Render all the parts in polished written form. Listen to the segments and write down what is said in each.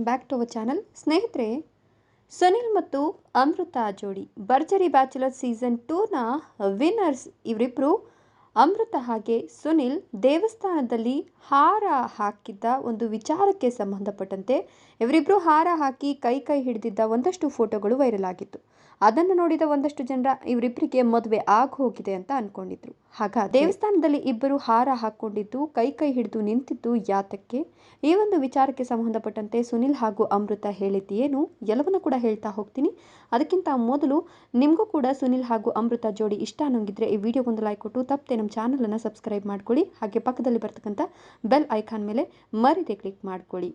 Back to our channel. ಸ್ನೇಹಿತರೆ, ಸುನಿಲ್ ಮತ್ತು ಅಮೃತ ಜೋಡಿ ಭರ್ಜರಿ ಬ್ಯಾಚುಲರ್ ಸೀಸನ್ 2ನ ವಿನ್ನರ್ಸ್ ಇವರಿಬ್ಬರು. ಅಮೃತ ಹಾಗೆ ಸುನಿಲ್ ದೇವಸ್ಥಾನದಲ್ಲಿ ಹಾರ ಹಾಕಿದ್ದ ಒಂದು ವಿಚಾರಕ್ಕೆ ಸಂಬಂಧಪಟ್ಟಂತೆ ಇವರಿಬ್ಬರು ಹಾರ ಹಾಕಿ ಕೈ ಹಿಡಿದಿದ್ದ ಒಂದಷ್ಟು ಫೋಟೋಗಳು ವೈರಲ್ ಆಗಿತ್ತು. ಅದನ್ನು ನೋಡಿದ ಒಂದಷ್ಟು ಜನ ಇವರಿಬ್ಬರಿಗೆ ಮದುವೆ ಹೋಗಿದೆ ಅಂತ ಅಂದ್ಕೊಂಡಿದ್ರು. ಹಾಗಾಗಿ ದೇವಸ್ಥಾನದಲ್ಲಿ ಇಬ್ಬರು ಹಾರ ಹಾಕ್ಕೊಂಡಿದ್ದು ಕೈ ಹಿಡಿದು ನಿಂತಿದ್ದು ಯಾತಕ್ಕೆ, ಈ ಒಂದು ವಿಚಾರಕ್ಕೆ ಸಂಬಂಧಪಟ್ಟಂತೆ ಸುನಿಲ್ ಹಾಗೂ ಅಮೃತ ಹೇಳಿದ್ದೇನು ಎಲ್ಲವನ್ನೂ ಕೂಡ ಹೇಳ್ತಾ ಹೋಗ್ತೀನಿ. ಅದಕ್ಕಿಂತ ಮೊದಲು ನಿಮಗೂ ಕೂಡ ಸುನಿಲ್ ಹಾಗೂ ಅಮೃತ ಜೋಡಿ ಇಷ್ಟ ಅನ್ನೋಂಗಿದ್ರೆ ಈ ವಿಡಿಯೋಗೊಂದು ಲೈಕ್ ಕೊಟ್ಟು ತಪ್ಪದೆ ನಮ್ಮ ಚಾನಲನ್ನು ಸಬ್ಸ್ಕ್ರೈಬ್ ಮಾಡ್ಕೊಳ್ಳಿ. ಹಾಗೆ ಪಕ್ಕದಲ್ಲಿ ಬರ್ತಕ್ಕಂಥ ಬೆಲ್ ಐಕಾನ್ ಮೇಲೆ ಮರಿದೆ ಕ್ಲಿಕ್ ಮಾಡ್ಕೊಳ್ಳಿ.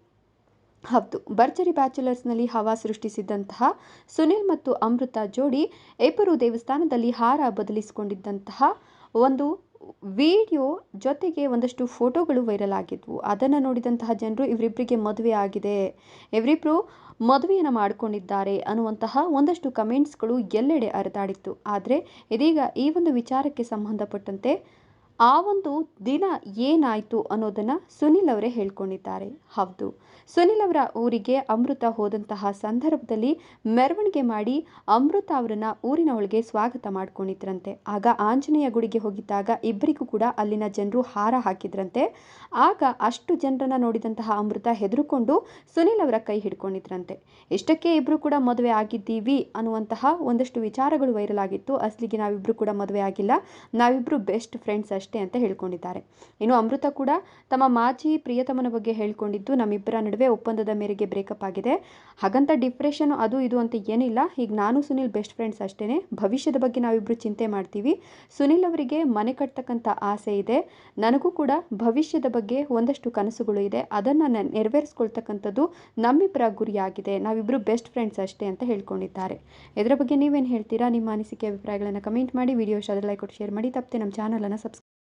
ಹೌದು, ಭರ್ಜರಿ ಬ್ಯಾಚುಲರ್ಸ್ನಲ್ಲಿ ಹವಾ ಸೃಷ್ಟಿಸಿದ್ದಂತಹ ಸುನಿಲ್ ಮತ್ತು ಅಮೃತ ಜೋಡಿ ಇಬ್ಬರು ದೇವಸ್ಥಾನದಲ್ಲಿ ಹಾರ ಬದಲಿಸಿಕೊಂಡಿದ್ದಂತಹ ಒಂದು ವಿಡಿಯೋ ಜೊತೆಗೆ ಒಂದಷ್ಟು ಫೋಟೋಗಳು ವೈರಲ್ ಆಗಿದ್ವು. ಅದನ್ನು ನೋಡಿದಂತಹ ಜನರು ಇವರಿಬ್ಬರಿಗೆ ಮದುವೆ ಆಗಿದೆ, ಇವರಿಬ್ಬರು ಮದುವೆಯನ್ನು ಮಾಡಿಕೊಂಡಿದ್ದಾರೆ ಅನ್ನುವಂತಹ ಒಂದಷ್ಟು ಕಮೆಂಟ್ಸ್ಗಳು ಎಲ್ಲೆಡೆ ಹರಿದಾಡಿತ್ತು. ಆದರೆ ಇದೀಗ ಈ ಒಂದು ವಿಚಾರಕ್ಕೆ ಸಂಬಂಧಪಟ್ಟಂತೆ ಆ ಒಂದು ದಿನ ಏನಾಯಿತು ಅನ್ನೋದನ್ನು ಸುನಿಲ್ ಅವರೇ ಹೇಳ್ಕೊಂಡಿದ್ದಾರೆ. ಹೌದು, ಸುನಿಲ್ ಅವರ ಊರಿಗೆ ಅಮೃತ ಹೋದಂತಹ ಸಂದರ್ಭದಲ್ಲಿ ಮೆರವಣಿಗೆ ಮಾಡಿ ಅಮೃತ ಅವರನ್ನು ಊರಿನ ಒಳಗೆ ಸ್ವಾಗತ ಮಾಡ್ಕೊಂಡಿದ್ರಂತೆ. ಆಗ ಆಂಜನೇಯ ಗುಡಿಗೆ ಹೋಗಿದ್ದಾಗ ಇಬ್ಬರಿಗೂ ಕೂಡ ಅಲ್ಲಿನ ಜನರು ಹಾರ ಹಾಕಿದ್ರಂತೆ. ಆಗ ಅಷ್ಟು ಜನರನ್ನು ನೋಡಿದಂತಹ ಅಮೃತ ಹೆದರುಕೊಂಡು ಸುನಿಲ್ ಅವರ ಕೈ ಹಿಡ್ಕೊಂಡಿದ್ರಂತೆ. ಇಷ್ಟಕ್ಕೆ ಇಬ್ಬರು ಕೂಡ ಮದುವೆ ಆಗಿದ್ದೀವಿ ಅನ್ನುವಂತಹ ಒಂದಷ್ಟು ವಿಚಾರಗಳು ವೈರಲ್ ಆಗಿತ್ತು. ಅಸಲಿಗೆ ನಾವಿಬ್ಬರು ಕೂಡ ಮದುವೆ ಆಗಿಲ್ಲ, ನಾವಿಬ್ಬರು ಬೆಸ್ಟ್ ಫ್ರೆಂಡ್ಸ್ ಅಷ್ಟೇ ಅಂತ ಹೇಳ್ಕೊಂಡಿದ್ದಾರೆ. ಇನ್ನು ಅಮೃತ ಕೂಡ ತಮ್ಮ ಮಾಜಿ ಪ್ರಿಯತಮನ ಬಗ್ಗೆ ಹೇಳ್ಕೊಂಡಿದ್ದು, ನಮ್ಮಿಬ್ಬರ ನಡುವೆ ಒಪ್ಪಂದದ ಮೇರೆಗೆ ಬ್ರೇಕಪ್ ಆಗಿದೆ, ಹಾಗಂತ ಡಿಪ್ರೆಷನ್ ಅದು ಇದು ಅಂತ ಏನಿಲ್ಲ, ಈಗ ನಾನು ಸುನಿಲ್ ಬೆಸ್ಟ್ ಫ್ರೆಂಡ್ಸ್ ಅಷ್ಟೇ, ಭವಿಷ್ಯದ ಬಗ್ಗೆ ನಾವಿಬ್ಬರು ಚಿಂತೆ ಮಾಡ್ತೀವಿ, ಸುನಿಲ್ ಅವರಿಗೆ ಮನೆ ಕಟ್ತಕ್ಕಂಥ ಆಸೆ ಇದೆ, ನನಗೂ ಕೂಡ ಭವಿಷ್ಯದ ಬಗ್ಗೆ ಒಂದಷ್ಟು ಕನಸುಗಳು ಇದೆ, ಅದನ್ನು ನೆರವೇರಿಸ್ಕೊಳ್ತಕ್ಕಂಥದ್ದು ನಮ್ಮಿಬ್ಬರ ಗುರಿಯಾಗಿದೆ, ನಾವಿಬ್ಬರು ಬೆಸ್ಟ್ ಫ್ರೆಂಡ್ಸ್ ಅಷ್ಟೇ ಅಂತ ಹೇಳ್ಕೊಂಡಿದ್ದಾರೆ. ಇದರ ಬಗ್ಗೆ ನೀವೇನು ಹೇಳ್ತೀರಾ? ನಿಮ್ಮ ಅನಿಸಿಕೆ ಅಭಿಪ್ರಾಯಗಳನ್ನು ಕಮೆಂಟ್ ಮಾಡಿ. ವಿಡಿಯೋ ಇಷ್ಟ ಆದರೆ ಲೈಕ್ ಕೊಟ್ಟು ಶೇರ್ ಮಾಡಿ. ತಪ್ಪದೆ ನಮ್ಮ ಚಾನಲನ್ನು ಸಬ್ಸ್ಕ್ರೈಬ್